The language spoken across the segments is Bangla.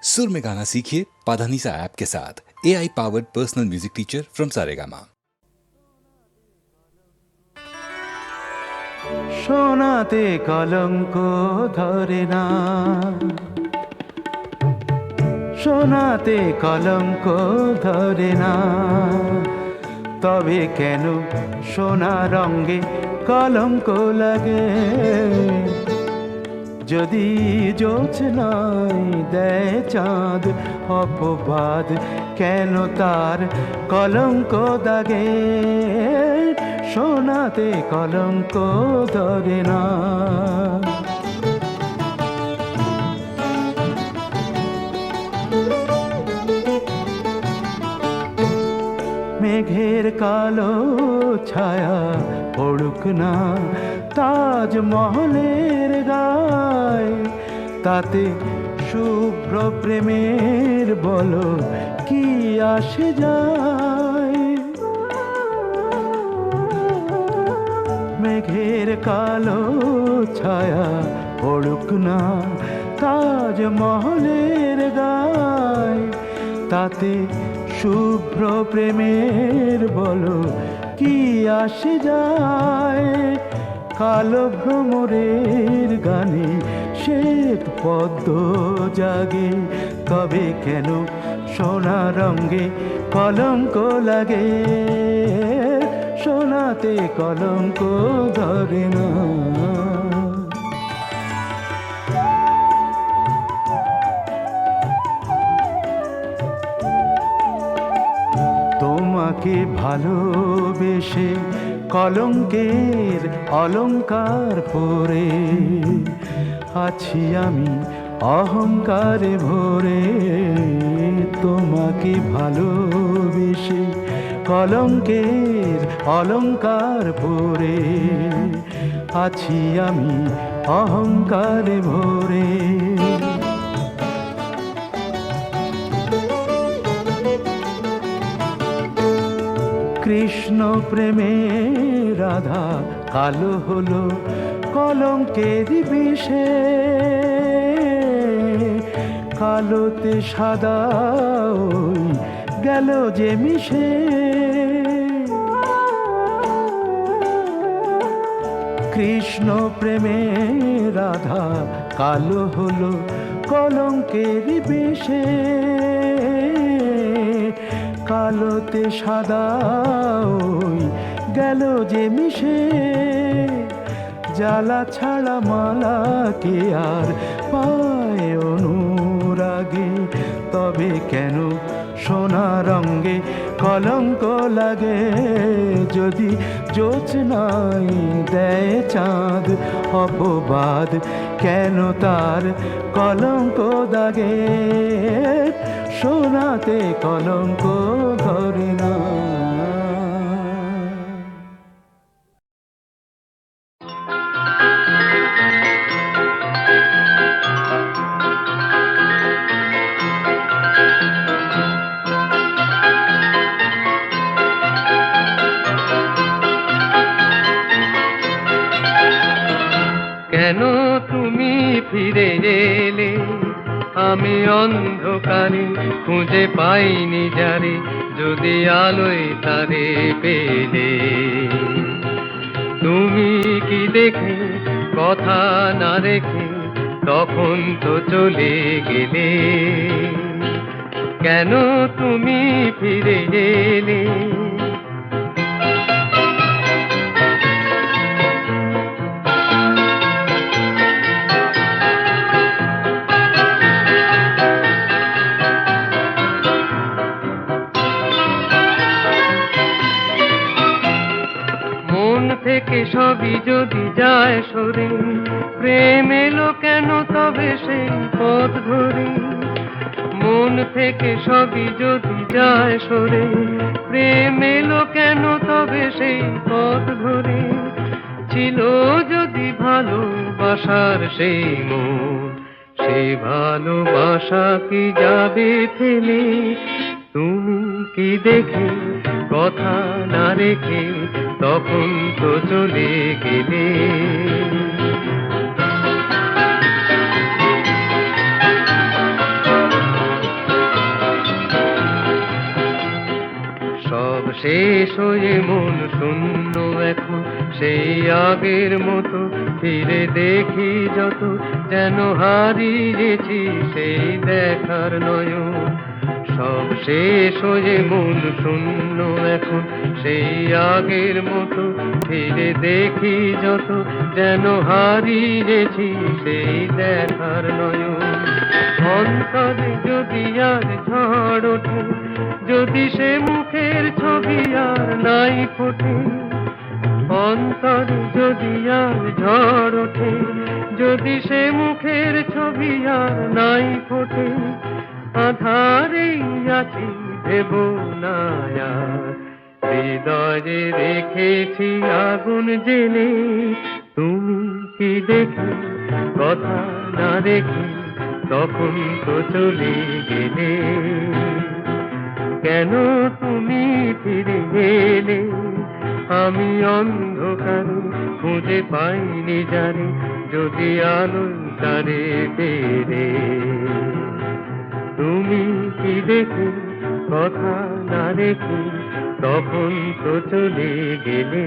सुर में गाना सीखिए पाधानीसा ऐप के साथ। AI powered personal music teacher from Saregama. সোনাতে কলঙ্ক ধরে না, সোনাতে কলঙ্ক ধরে না, তবে কেন সোনা রঙে কলঙ্ক লাগে? যদি জোছনায় দেয় চাঁদ অপবাদ, কেন তার কলঙ্ক দাগে? সোনাতে কলঙ্ক ধরে না। মেঘের কালো ছায়া পড়ুক না তাজমহলের গায়, তাতে শুভ্র প্রেমের বলো কি আসে যায়? মেঘের কালো ছায়া পড়ুক না তাজমহলের গায়, তাতে শুভ্র প্রেমের বলো কি আসে যায়? কালো ভ্রমরের গানে শ্বেত পদ্ম জাগে, তবে কেন সোনা রঙে কলঙ্ক লাগে? সোনাতে কলঙ্ক ধরে না। তোমাকে ভালোবেসে কলঙ্কের অলংকার পরে আছি আমি অহংকারে ভরে। তোমাকে ভালোবেসে কলঙ্কের অলংকার পরে আছি আমি অহংকারে ভরে। কৃষ্ণ প্রেমে রাধা কালো হলো কলঙ্কের বিষে, কালোতে সাদা ওই গেল যে মিশে। কৃষ্ণ প্রেমে রাধা কালো হলো কলঙ্কের বিষে, কালোতে সাদা ওই গেল যে মিশে। জ্বালা ছাড়া মালা কে আর পায় অনুরাগে, তবে কেন সোনা রঙে কলঙ্ক লাগে? যদি জোছনায় দেয় চাঁদ অপবাদ, কেন তার কলঙ্ক দাগে? সোনাতে কলঙ্ক ধরে না। কেন তুমি ফিরে এলে? আমি অন্ধকারে খুঁজে পাইনি যারে, যদি আলোয় তারে পেলে। তুমি কি দেখে কথা না রেখে তখন তো চলে গেলে? কেন তুমি ফিরে এলে? থেকে সবই যদি যায় সরে, প্রেম এলো কেন তবে সেই পথ ধরে? মন থেকে সবই যদি যায় সরে, প্রেম এলো কেন তবে সেই পথ ধরে? ছিল যদি ভালোবাসার সেই মন, সেই ভালোবাসা কি যাবে ফেলে? তুমি কি দেখে কথা না রেখে তখন তো চলে গেলে? শেষ হয়ে মন শূন্য এখন, সেই আগের মতো ফিরে দেখি যত, যেন হারিয়েছি সেই দেখার নয়ন। সব শেষ হয়ে মন শূন্য এখন, সেই আগের মতো ফিরে দেখি যত, যেন হারিয়েছি সেই দেখার নয়ন। অন্তরে যদি আর ঝড় ওঠে, যদি সে মুখের ছবি আর নাই ফোটে, অন্তরে যদি আর ঝড় ওঠে, যদি সে মুখের ছবি আর নাই ফোটে, আধারেই আছি দেব না আর। হৃদয়ে রেখেছি আগুন জেলে, তুমি কি দেখে কথা না রেখে তখন তো চলে গেলে। কেন তুমি ফিরে এলে, আমি অন্ধকারে খুঁজে পাইনি জানি, যদি আলো তারে পেরে। তুমি কি দেখে কথা না রেখে তখন তো চলে গেলে।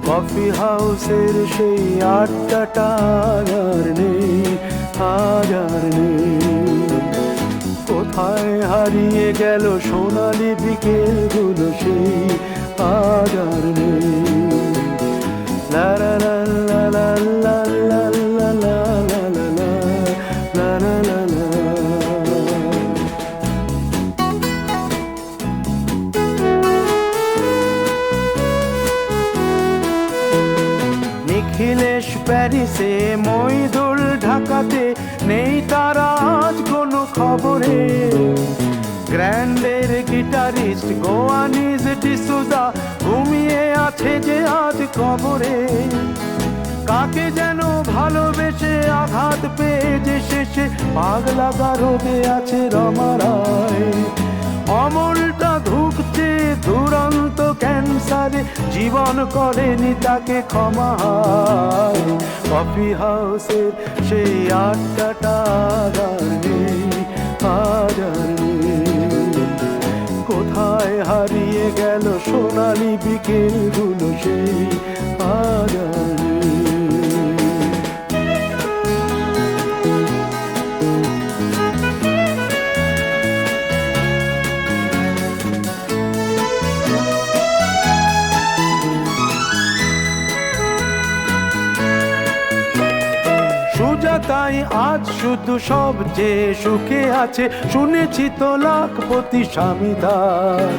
কফি হাউসের সেই আড্ডাটা আর নেই, আজ আর নেই। কোথায় হারিয়ে গেল সোনালি বিকেলগুলো সেই, আজ আর নেই। লা লা লা লা লা লা লা লা লা লা লা লা লা লা। নিখিলেশ প্যারিসে, মইদুল ঢাকাতে, নেই তারা আজ কোনো খবরে। গ্র্যান্ডের গিটারিস্ট গোয়ানিজ ডিসুজা ঘুমিয়ে আছে যে আজ কবরে। কাকে যেন ভালোবেসে আঘাত পেয়ে যে শেষে পাগলা গারদে আছে রমা রায়। অমলটা ধুকছে দুরন্ত ক্যান্সারে, জীবন করেনি তাকে ক্ষমা। কফি হাউসের সেই আড্ডাটা আর নেই, আজ আর নেই। কোথায় হারিয়ে গেল সোনালি বিকেলগুলো সেই, আজ আর নেই। তাই আজ শুধু সবচেয়ে সুখে আছে, শুনেছি তো লাখপতি স্বামীদার।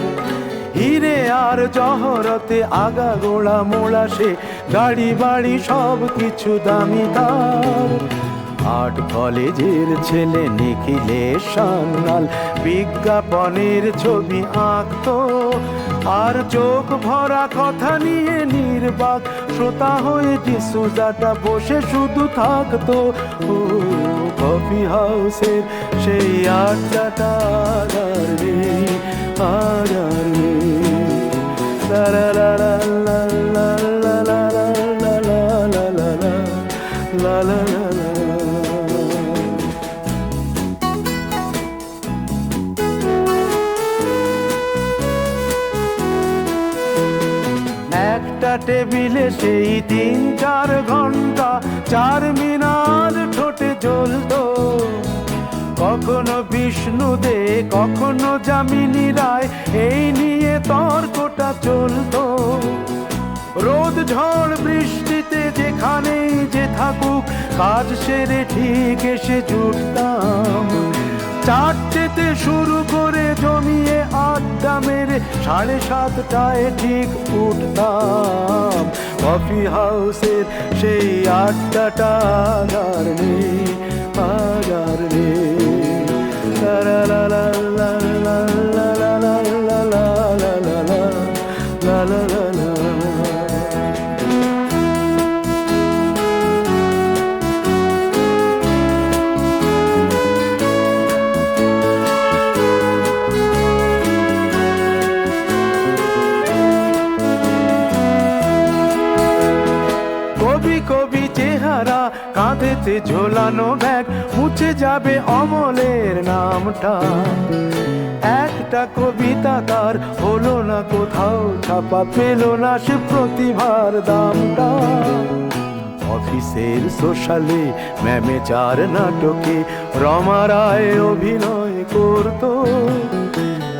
হিরে আর জহরতে আগা গোড়া মোড়া সে, গাড়ি বাড়ি সব কিছু দামি তার। আর্ট কলেজের ছেলে নিখিলেশ সান্যাল বিজ্ঞাপনের ছবি আঁকতো, আর চোখ ভরা কথা নিয়ে নির্বাক শ্রোতা হয়ে ডিসুজাটা বসে শুধু থাকতো। ও কফি হাউসের সেই আড্ডাটা আর নেই, আর নেই। লা লা লা লা লা লা লা লা লা লা লা লা লা লা লা। একটা টেবিলে সেই 3-4 ঘন্টা চারমিনার ঠোঁটে জ্বলতো। কখনো বিষ্ণু দে, কখনো যামিনী রায়, এই নিয়ে তর্কটা চলতো। রোদ ঝড় বৃষ্টিতে যেখানেই যে থাকুক, কাজ সেরে ঠিক এসে জুটতাম। 4টেতে শুরু করে জমিয়ে আড্ডা মেরে 7:30টায় ঠিক উঠতাম। কফি হাউসের সেই আড্ডাটা আর নেই, আর নেই। লা লা লা লা লা লা লা লা লা লা লা লা লা লা লা। কবি কবি চেহারা, কাঁধেতে ঝোলানো ব্যাগ, মুছে যাবে অমলের নামটা। একটা কবিতা তার হলো না কোথাও ছাপা, পেল না সে প্রতিভার দামটা। অফিসের সোশ্যালে ম্যামেজার নাটকে রমা রায় অভিনয় করতো।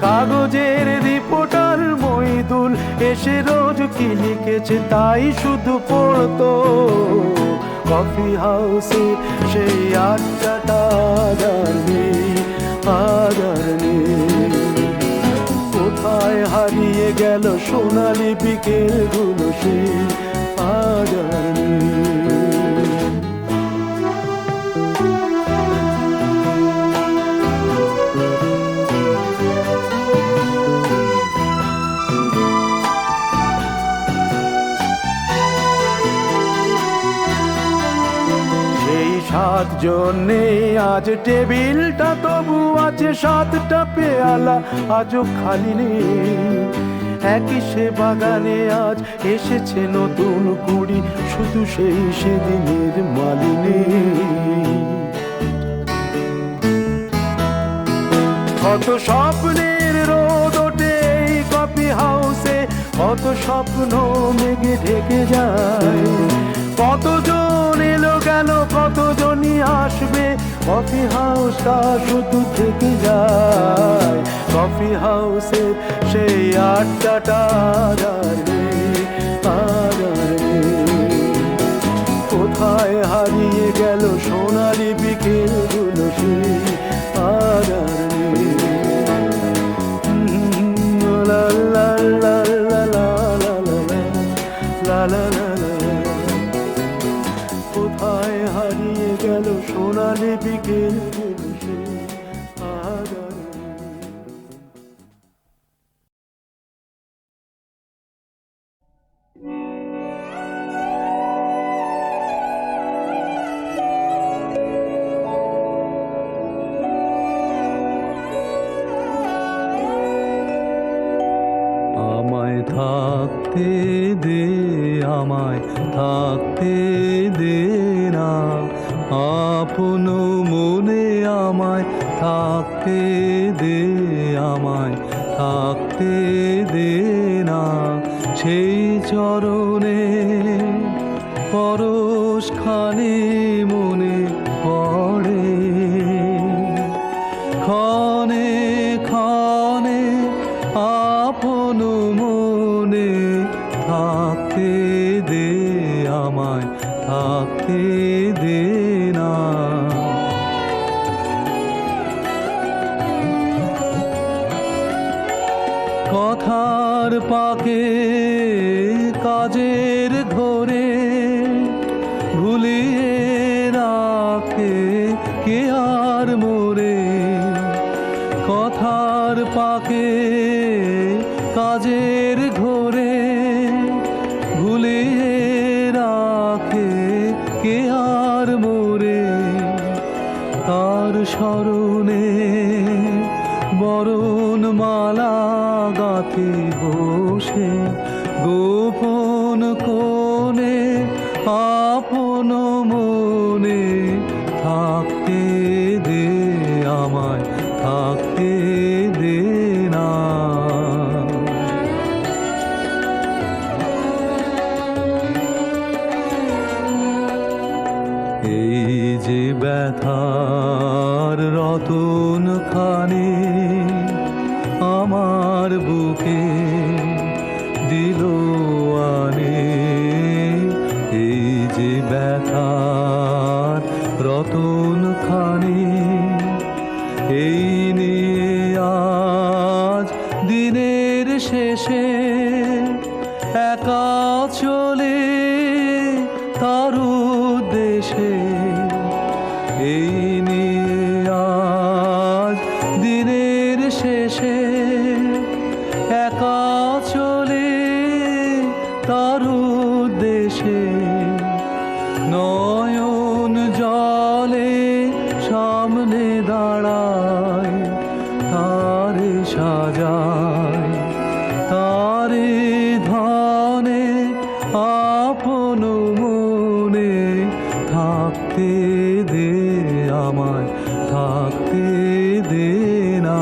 কাগজের রিপোর্টার মইদুল এসে রোজ কি লিখেছে তাই শুধু পড়তো। কফি হাউসে সেই আড্ডাটা আর নেই, আর নেই। কোথায় হারিয়ে গেল সোনালি বিকেলগুলো সেই আর নেই। জন্যে আজ টেবিলটা তবু আছে, 7টা পেয়ালা আজও খালি নেই। একই সে বাগানে আজ এসেছে নতুন কুড়ি, শুধু সেই সেদিনের মালিনী। কত স্বপ্নের রোদ ওঠে এই কফি হাউসে, কত স্বপ্ন মেঘে ঢেকে যায়। কতজন এলো গেল, কতজনই আসবে, কফি হাউসটা শুধু থেকে যায়। কফি হাউসে সেই আড্ডাটা আর নেই, আর নেই। কোথায় হারিয়ে গেল সোনালি বিকেলগুলো সেই আর নেই। লা লা লা লা লা লা লা লা লা লা। কোথায় হারিয়ে গেল সোনালি বিকেলগুলো সেই আর নেই। আমায় থাকতে দে, আমায় থাকতে দে না, আপন মনে আমায় থাকতে দে, আমায় থাকতে দে না। সেই চরণে পরশখানি মনে পড়ে, ক্ষণে ক্ষণে আপন মনে থাকতে দে, আমায় থাকতে দে না। কথার পাকে কাজের ঘোরে ভুলিয়ে রাখে কে আর মোরে। কথার পাকে কাজের ঘোরে ভুলিয়ে রাখে কে আর মোরে। তার স্মরণে বরণ মালা গাঁথি বসে, গোপন কোণে আপন মনে থাকতে দে, আমায় থাকতে দে না। এই যে ব্যথার রতন খানি আমার বুকে দিল আনে, এই যে ব্যথার রতন খানি এই নিয়ে আজ দিনের শেষে একা চলে তার উদ্দেশে। এই নিয়ে আজ দিনের শেষে একা চলে তার উদ্দেশে। নয়ন জলে সামনে দাঁড়ায়, তারে সাজায়, তারে ধনে আপন মনে থাকতে দে আমায়, থাকতে দে না।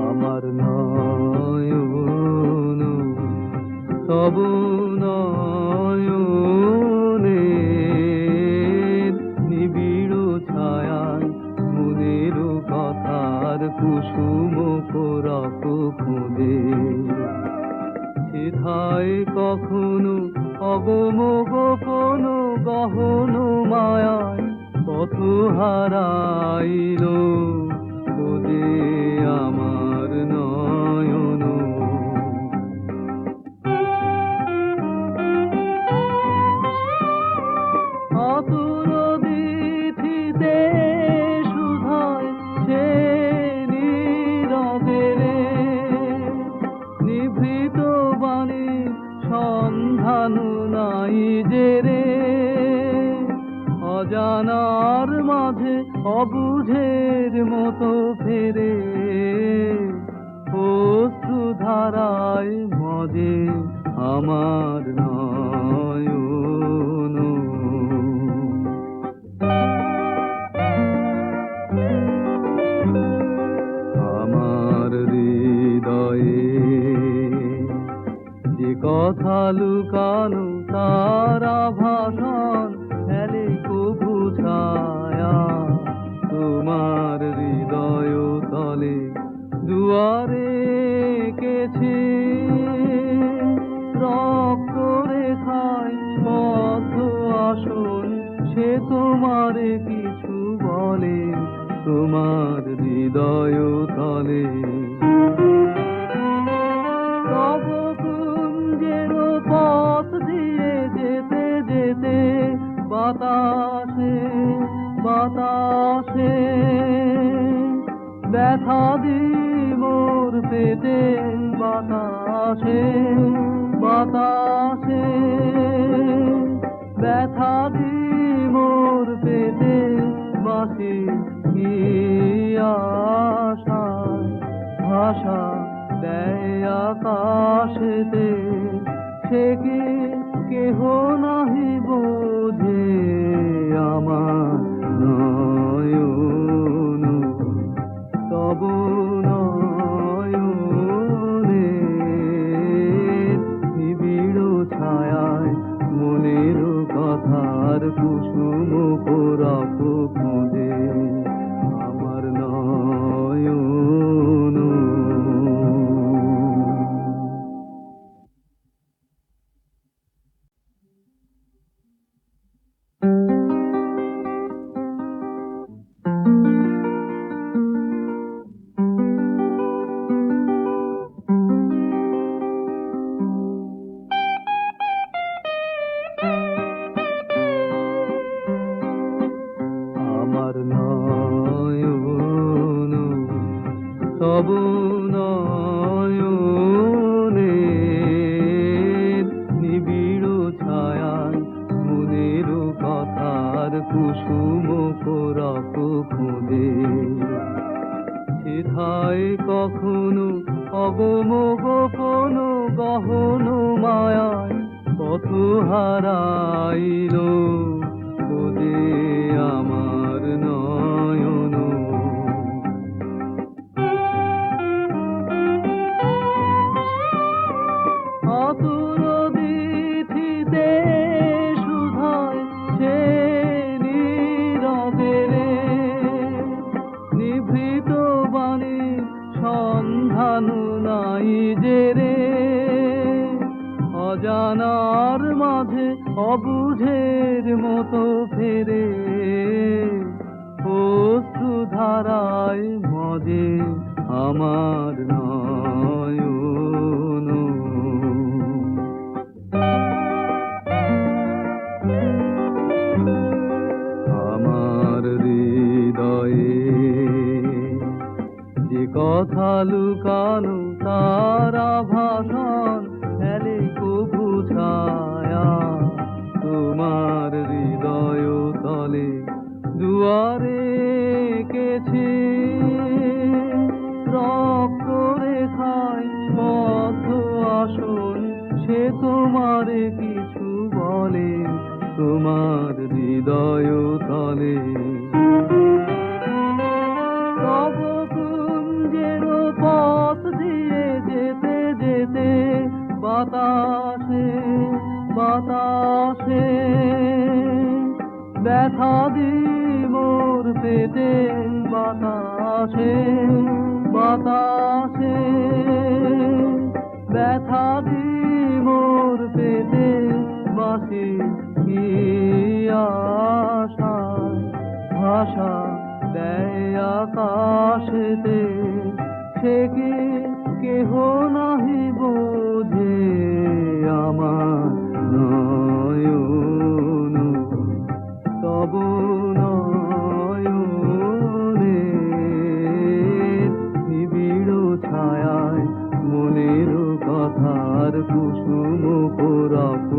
আমার নয়ন সব নয়নে নিবিড় ছায়ায় মনের কথার কুসুম কোরাক খুঁজে। সেথায় কখনো অগম গোপন গহন মায়ায় পথ হারাইল খোঁজে আমার নয়ন। আতুর দিঠিতে সুধায় সে নীরবে রে, নিভৃত বাণী সন্ধান নাই যে রে। অজানার মাঝে অবুঝের মতো ফেরে, অশ্রু ধারায় মজে আমার নয়ন। আমার হৃদয়ে যে কথা লুকানো তার আভাসন ফেলে কবু ছায়া তোমার হৃদয় তলে দুয়ারে কেছে। রক্ত রেখায় পদ্ম আসন সে তোমারে কিছু বলে তোমার হৃদয় তলে। তব কুঞ্জের পথ দিয়ে যেতে যেতে বাতাসে বাতাসে ব্যথা দি মোর পেটে। বাতাসে বাতাসে ব্যথা দি মোর পেটে। বাসি কি আশায় ভাষা দেয় আকাশেতে, সে কি কেহ নাহি বোঝে আমার নয়ন। তব নয়নে নিবিড় ছায়ায় মনের কথার কুসুম কোরাক খুঁজে আমার নয়ন। আমার নয়ন সব নয়নে নিবিড় ছায়ায় মনের কথার কুসুম কোরাক খুঁজে। সেথায় কখনো অগম গোপন গহন মায়ায় পথ হারাইল খোঁজে আমার নয়ন। আতুর অজানার মাঝে অবুঝের মতো ফেরে অশ্রু ধারায় মজে আমার নয়ন। আমার হৃদয়ে যে কথা লুকানো তারা ভাষণ ফেলে কবু ছায়া তোমার হৃদয় তলে দুয়ারে কেছে রক্ত রেখায় পদ্ম আসন সে তোমার কিছু বলে তোমার হৃদয় তলে। তব কুঞ্জের পথ দিয়ে যেতে যেতে বাতাসে বাতাসে ব্যথা দি মোর পেটে বাতাসে বাতাসে ব্যথা দি মোর পেটে বাসি কি আশা ভাষা দেয় আকাশেতে সে কি কেহ নাহি বোঝে আমার নয়ন তব নয়নে নিবিড় ছায়ায় মনের কথার কুসুম পুরাপ